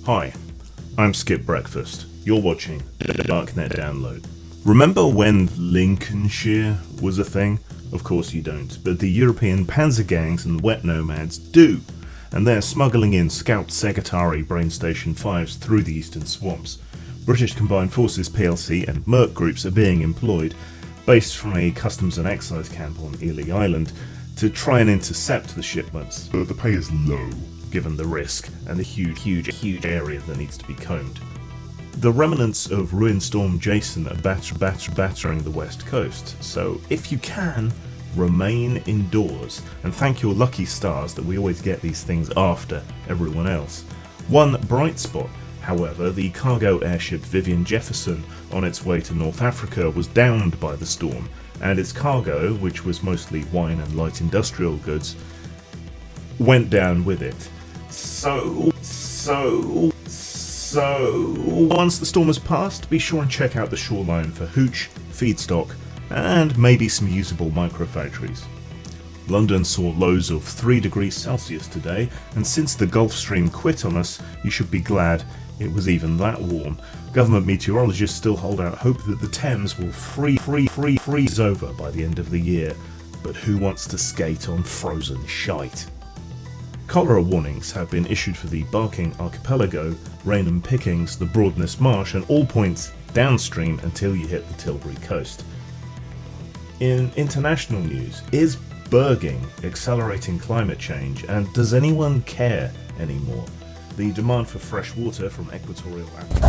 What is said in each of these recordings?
Hi, I'm Skip Breakfast. You're watching the Darknet Download. Remember when Lincolnshire was a thing? Of course you don't, but the European panzer gangs and wet nomads do, and they're smuggling in Scout Segatari brain station 5s through the eastern swamps. British Combined Forces PLC and Merc groups are being employed, based from a customs and excise camp on Ely Island, to try and intercept the shipments. But the pay is low, given the risk and the huge area that needs to be combed. The remnants of Ruinstorm Jason are battering the west coast, so if you can, remain indoors and thank your lucky stars that we always get these things after everyone else. One bright spot, however, the cargo airship Vivian Jefferson on its way to North Africa was downed by the storm, and its cargo, which was mostly wine and light industrial goods, went down with it. So once the storm has passed, be sure and check out the shoreline for hooch, feedstock, and maybe some usable microfactories. London saw lows of 3 degrees Celsius today, and since the Gulf Stream quit on us, you should be glad it was even that warm. Government meteorologists still hold out hope that the Thames will freeze over by the end of the year, but who wants to skate on frozen shite? Cholera warnings have been issued for the Barking Archipelago, Raynham Pickings, the Broadness Marsh, and all points downstream until you hit the Tilbury coast. In international news, is berging accelerating climate change, and does anyone care anymore? The demand for fresh water from equatorial Africa.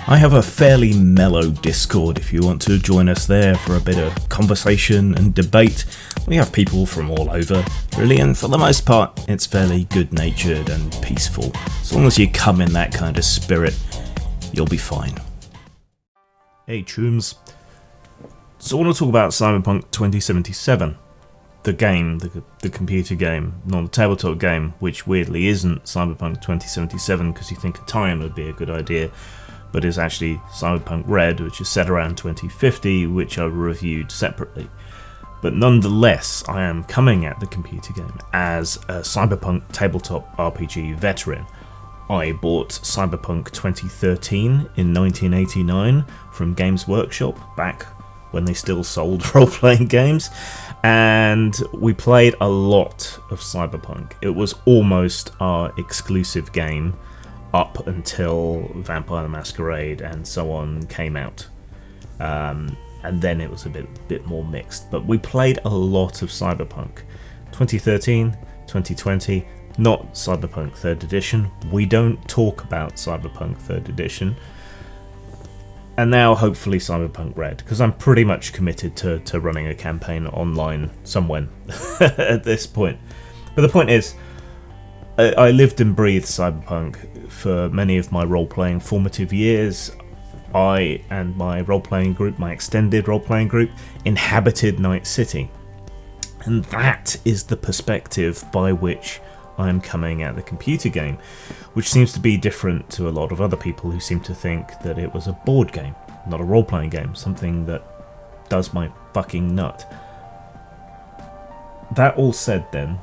I have a fairly mellow Discord if you want to join us there for a bit of conversation and debate. We have people from all over, really, and for the most part it's fairly good-natured and peaceful. As long as you come in that kind of spirit, you'll be fine. Hey chooms. So I want to talk about Cyberpunk 2077. The game, the computer game, not the tabletop game, which weirdly isn't Cyberpunk 2077 because you think a tie-in would be a good idea, but is actually Cyberpunk Red, which is set around 2050, which I reviewed separately. But nonetheless, I am coming at the computer game as a Cyberpunk tabletop RPG veteran. I bought Cyberpunk 2013 in 1989 from Games Workshop, back when they still sold role-playing games, and we played a lot of Cyberpunk. It was almost our exclusive game up until Vampire the Masquerade and so on came out, and then it was a bit more mixed, but we played a lot of Cyberpunk. 2013, 2020, not Cyberpunk 3rd edition, we don't talk about Cyberpunk 3rd edition, and now hopefully Cyberpunk Red, because I'm pretty much committed to running a campaign online somewhere at this point. But the point is, I lived and breathed Cyberpunk for many of my role-playing formative years. I and my role-playing group, my extended role-playing group, inhabited Night City. And that is the perspective by which I am coming at the computer game, which seems to be different to a lot of other people who seem to think that it was a board game, not a role-playing game, something that does my fucking nut. That all said then,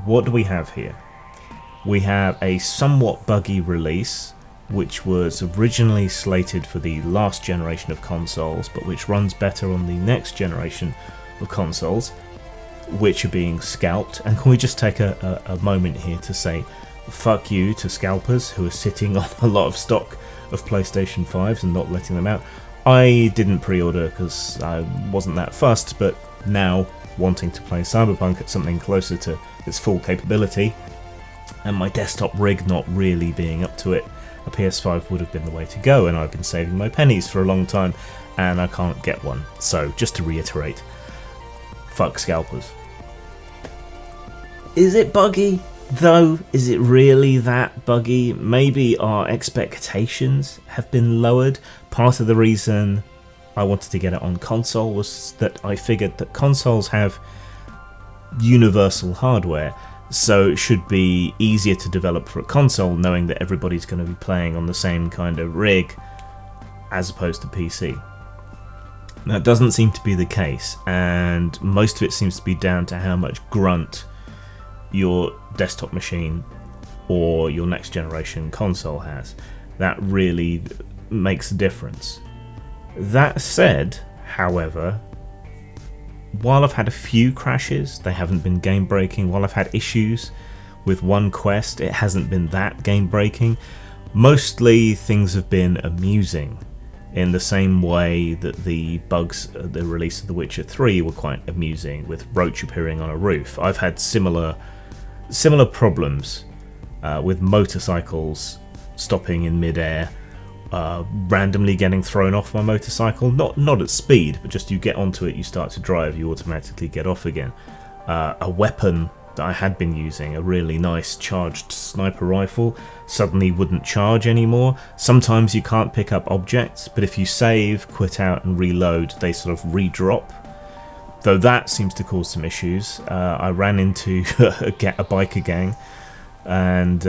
what do we have here? We have a somewhat buggy release, which was originally slated for the last generation of consoles, but which runs better on the next generation of consoles, which are being scalped. And can we just take a moment here to say fuck you to scalpers who are sitting on a lot of stock of PlayStation 5s and not letting them out. I didn't pre-order because I wasn't that fussed, but now wanting to play Cyberpunk at something closer to its full capability, and my desktop rig not really being up to it, a PS5 would have been the way to go, and I've been saving my pennies for a long time, and I can't get one. So, just to reiterate, fuck scalpers. Is it buggy, though? Is it really that buggy? Maybe our expectations have been lowered. Part of the reason I wanted to get it on console was that I figured that consoles have universal hardware, So it should be easier to develop for a console, knowing that everybody's going to be playing on the same kind of rig as opposed to PC. That doesn't seem to be the case, and most of it seems to be down to how much grunt your desktop machine or your next generation console has. That really makes a difference. That said, however, while I've had a few crashes, they haven't been game breaking. While I've had issues with one quest, it hasn't been that game breaking. Mostly things have been amusing, in the same way that the bugs at the release of The Witcher 3 were quite amusing, with Roach appearing on a roof. I've had similar problems with motorcycles stopping in midair, randomly getting thrown off my motorcycle, not at speed, but just you get onto it, you start to drive, you automatically get off again. A weapon that I had been using, a really nice charged sniper rifle, suddenly wouldn't charge anymore. Sometimes you can't pick up objects, but if you save, quit out and reload, they sort of re-drop. Though that seems to cause some issues. I ran into a biker gang and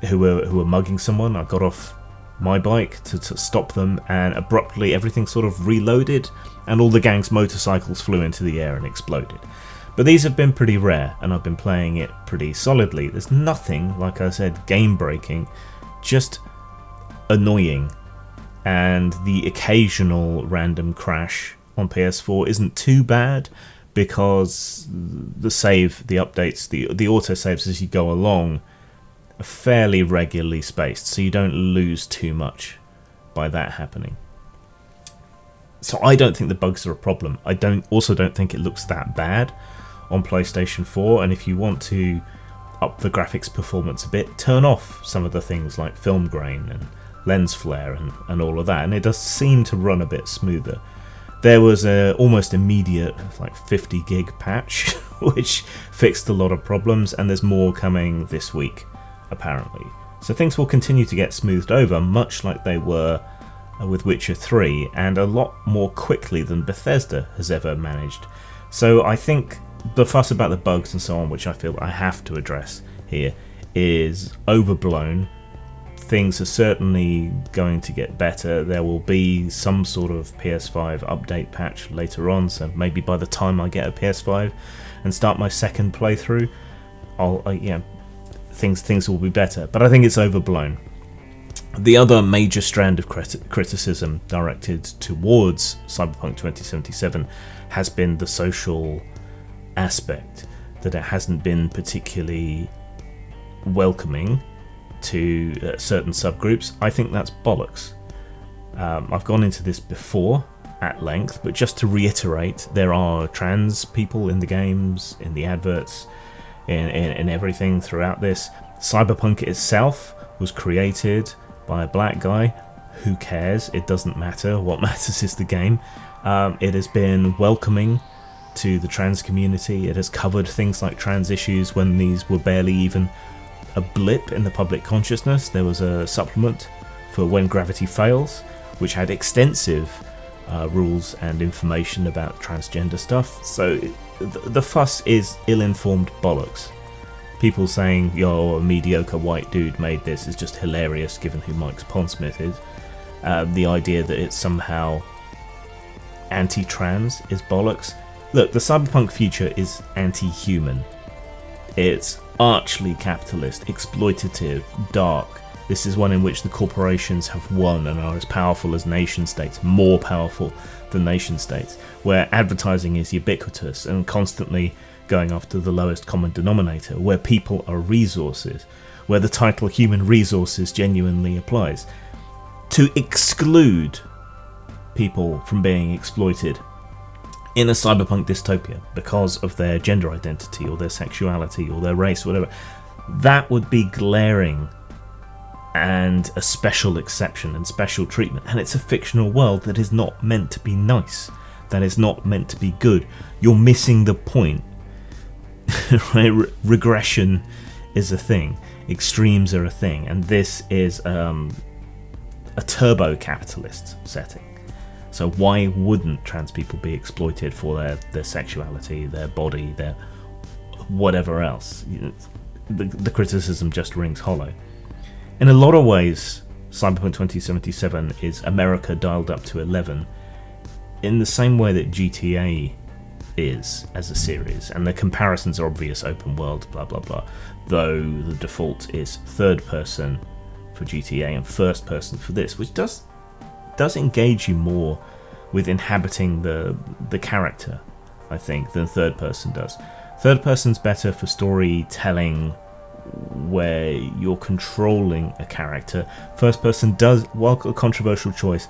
who were mugging someone. I got off my bike to stop them, and abruptly everything sort of reloaded and all the gang's motorcycles flew into the air and exploded. But these have been pretty rare, and I've been playing it pretty solidly. There's nothing, like I said, game breaking, just annoying, and the occasional random crash on PS4 isn't too bad, because the updates, the auto saves as you go along are fairly regularly spaced, so you don't lose too much by that happening. So I don't think the bugs are a problem. I also don't think it looks that bad on PlayStation 4, and if you want to up the graphics performance a bit, turn off some of the things like film grain and lens flare and all of that, and it does seem to run a bit smoother. There was a almost immediate 50 gig patch which fixed a lot of problems, and there's more coming this week apparently. So things will continue to get smoothed over, much like they were with Witcher 3, and a lot more quickly than Bethesda has ever managed. So I think the fuss about the bugs and so on, which I feel I have to address here, is overblown. Things are certainly going to get better. There will be some sort of PS5 update patch later on, so maybe by the time I get a PS5 and start my second playthrough, things will be better. But I think it's overblown. The other major strand of criticism directed towards Cyberpunk 2077 has been the social aspect, that it hasn't been particularly welcoming to certain subgroups. I think that's bollocks. I've gone into this before at length, but just to reiterate, there are trans people in the games, in the adverts, in everything throughout this. Cyberpunk itself was created by a black guy. Who cares? It doesn't matter. What matters is the game. It has been welcoming to the trans community. It has covered things like trans issues when these were barely even a blip in the public consciousness. There was a supplement for When Gravity Fails, which had extensive rules and information about transgender stuff. So the fuss is ill-informed bollocks. People saying, yo, a mediocre white dude made this is just hilarious given who Mike Pondsmith is. The idea that it's somehow anti-trans is bollocks. Look, the cyberpunk future is anti-human. It's archly capitalist, exploitative, dark. This is one in which the corporations have won and are as powerful as nation states, more powerful than nation states, where advertising is ubiquitous and constantly going after the lowest common denominator, where people are resources, where the title human resources genuinely applies. To exclude people from being exploited in a cyberpunk dystopia because of their gender identity or their sexuality or their race, whatever, that would be glaring and a special exception and special treatment. And it's a fictional world that is not meant to be nice, that is not meant to be good. You're missing the point. Right? Regression is a thing, extremes are a thing, and this is a turbo-capitalist setting. So why wouldn't trans people be exploited for their sexuality, their body, their whatever else? the criticism just rings hollow. In a lot of ways, Cyberpunk 2077 is America dialed up to 11, in the same way that GTA is as a series, and the comparisons are obvious, open world, blah blah blah, though the default is third person for GTA and first person for this, which does engage you more with inhabiting the character, I think, than third person does. Third person's better for storytelling, where you're controlling a character. First person does, while a controversial choice,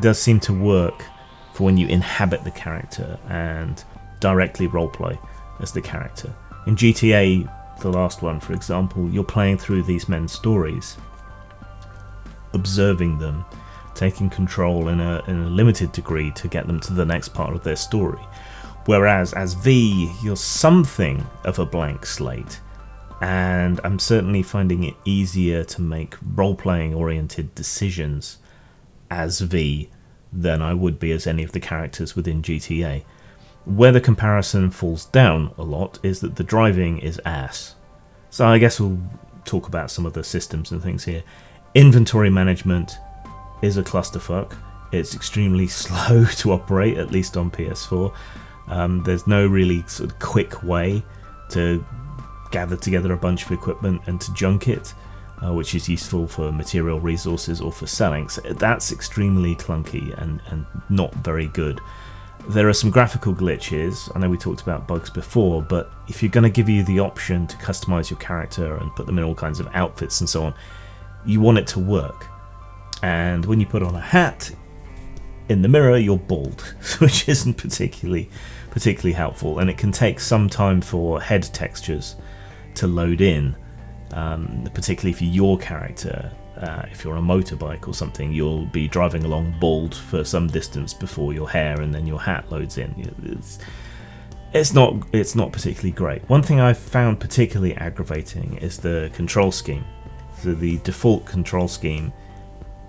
does seem to work for when you inhabit the character and directly roleplay as the character. In GTA, the last one, for example, you're playing through these men's stories, observing them, taking control in a limited degree to get them to the next part of their story. Whereas as V, you're something of a blank slate, and I'm certainly finding it easier to make role-playing oriented decisions as V than I would be as any of the characters within GTA. Where the comparison falls down a lot is that the driving is ass. So I guess we'll talk about some of the systems and things here. Inventory management is a clusterfuck. It's extremely slow to operate, at least on PS4. There's no really sort of quick way to gather together a bunch of equipment and to junk it, which is useful for material resources or for selling. So that's extremely clunky and not very good. There are some graphical glitches. I know we talked about bugs before, but if you're going to give you the option to customize your character and put them in all kinds of outfits and so on, you want it to work. And when you put on a hat, in the mirror you're bald, which isn't particularly helpful, and it can take some time for head textures to load in, particularly for your character. If you're on a motorbike or something, you'll be driving along bald for some distance before your hair and then your hat loads in. It's not particularly great. One thing I've found particularly aggravating is the control scheme. So the default control scheme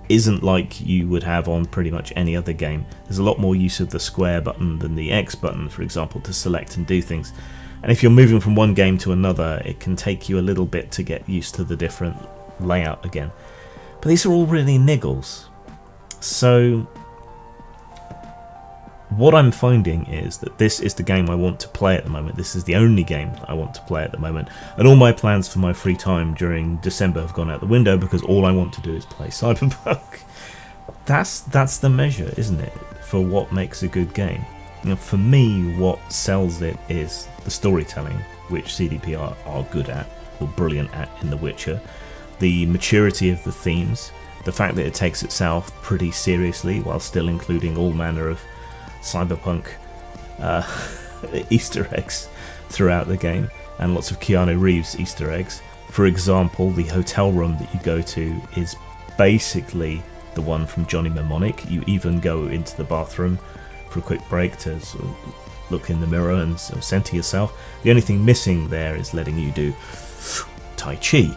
isn't like you would have on pretty much any other game. There's a lot more use of the square button than the X button, for example, to select and do things. And if you're moving from one game to another, it can take you a little bit to get used to the different layout again. But these are all really niggles. So what I'm finding is that this is the game I want to play at the moment. This is the only game I want to play at the moment. And all my plans for my free time during December have gone out the window because all I want to do is play Cyberpunk. That's the measure, isn't it, for what makes a good game? You know, for me, what sells it is the storytelling, which CDP are good at, or brilliant at in The Witcher. The maturity of the themes, the fact that it takes itself pretty seriously while still including all manner of Cyberpunk Easter eggs throughout the game, and lots of Keanu Reeves Easter eggs. For example, the hotel room that you go to is basically the one from Johnny Mnemonic. You even go into the bathroom for a quick break to sort of look in the mirror and sort of center yourself. The only thing missing there is letting you do Tai Chi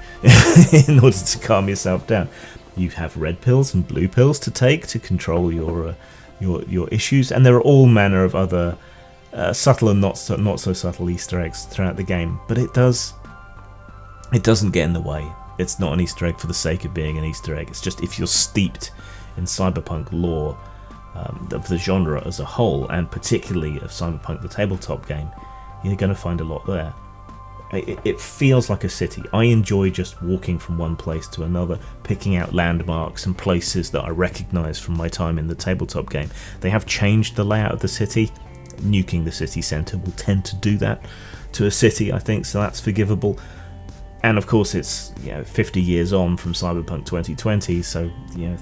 in order to calm yourself down. You have red pills and blue pills to take to control your issues, and there are all manner of other subtle and not so subtle Easter eggs throughout the game. But it doesn't get in the way. It's not an Easter egg for the sake of being an Easter egg. It's just if you're steeped in Cyberpunk lore of the genre as a whole, and particularly of Cyberpunk the tabletop game, you're going to find a lot there. It feels like a city. I enjoy just walking from one place to another, picking out landmarks and places that I recognise from my time in the tabletop game. They have changed the layout of the city. Nuking the city centre will tend to do that to a city, I think, so that's forgivable. And of course it's 50 years on from Cyberpunk 2020, so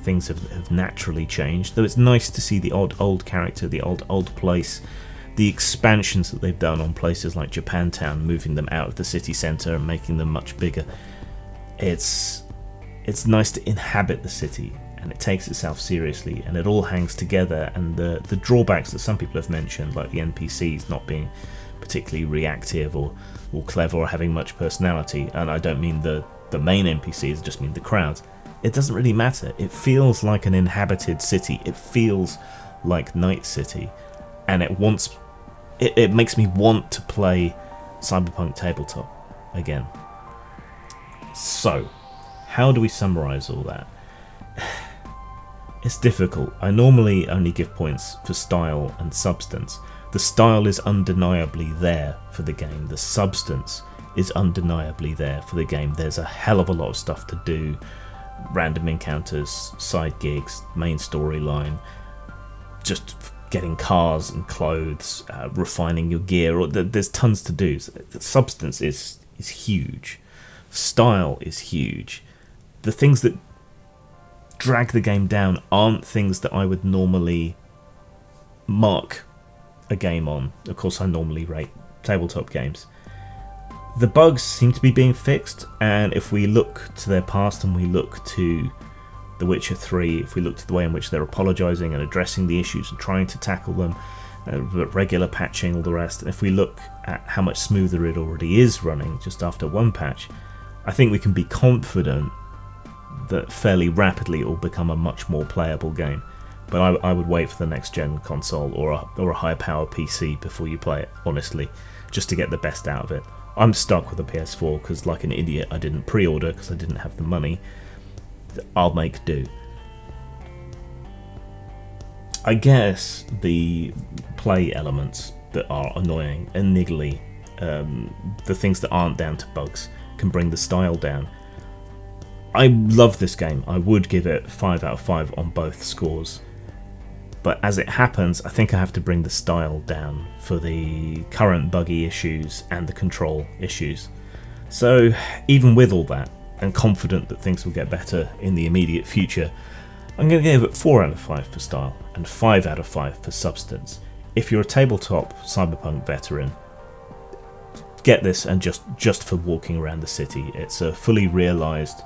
things have naturally changed. Though it's nice to see the old character, the old place, the expansions that they've done on places like Japantown, moving them out of the city centre and making them much bigger. It's nice to inhabit the city, and it takes itself seriously, and it all hangs together. And the drawbacks that some people have mentioned, like the NPCs not being particularly reactive or clever or having much personality, and I don't mean the main NPCs, I just mean the crowds, it doesn't really matter. It feels like an inhabited city. It feels like Night City, and it makes me want to play Cyberpunk tabletop again. So, how do we summarise all that? It's difficult. I normally only give points for style and substance. The style is undeniably there for the game. The substance is undeniably there for the game. There's a hell of a lot of stuff to do. Random encounters, side gigs, main storyline, just getting cars and clothes, refining your gear. There's tons to do. The substance is huge. Style is huge. The things that drag the game down aren't things that I would normally mark a game on. Of course, I normally rate tabletop games. The bugs seem to be being fixed, and if we look to their past and we look to The Witcher 3, if we look to the way in which they're apologising and addressing the issues and trying to tackle them, regular patching, all the rest, and if we look at how much smoother it already is running just after one patch, I think we can be confident that fairly rapidly it will become a much more playable game. But I would wait for the next gen console or a high power PC before you play it, honestly, just to get the best out of it. I'm stuck with a PS4 because, like an idiot, I didn't pre-order because I didn't have the money. I'll make do. I guess the play elements that are annoying and niggly, the things that aren't down to bugs, can bring the style down. I love this game. I would give it 5 out of 5 on both scores. But as it happens, I think I have to bring the style down for the current buggy issues and the control issues. So even with all that, and confident that things will get better in the immediate future, I'm going to give it 4 out of 5 for style and 5 out of 5 for substance. If you're a tabletop Cyberpunk veteran, get this, and just for walking around the city. It's a fully realised,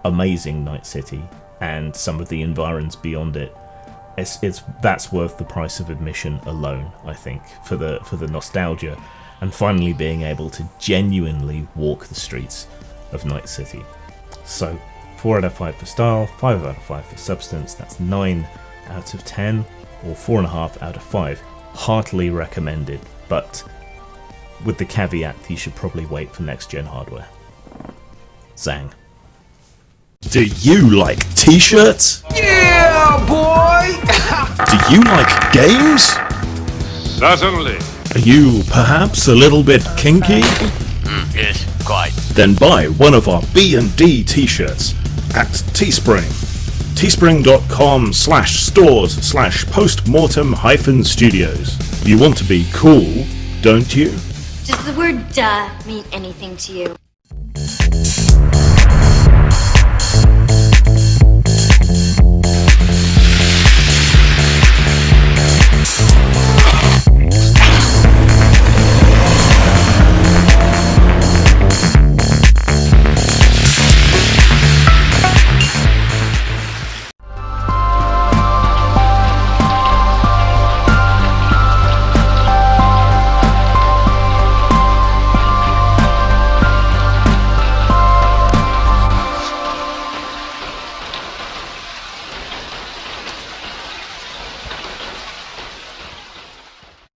amazing Night City, and some of the environs beyond it. That's worth the price of admission alone, I think, for the nostalgia, and finally being able to genuinely walk the streets of Night City. So 4 out of 5 for style, 5 out of 5 for substance. That's 9 out of 10, or 4.5 out of 5. Heartily recommended, but with the caveat that you should probably wait for next gen hardware. Zang. Do you like t-shirts? Yeah, boy! Do you like games? Certainly. Are you perhaps a little bit kinky? Yes, quite. Then buy one of our B&D t-shirts at Teespring. Teespring.com/stores/postmortem-studios. You want to be cool, don't you? Does the word duh mean anything to you?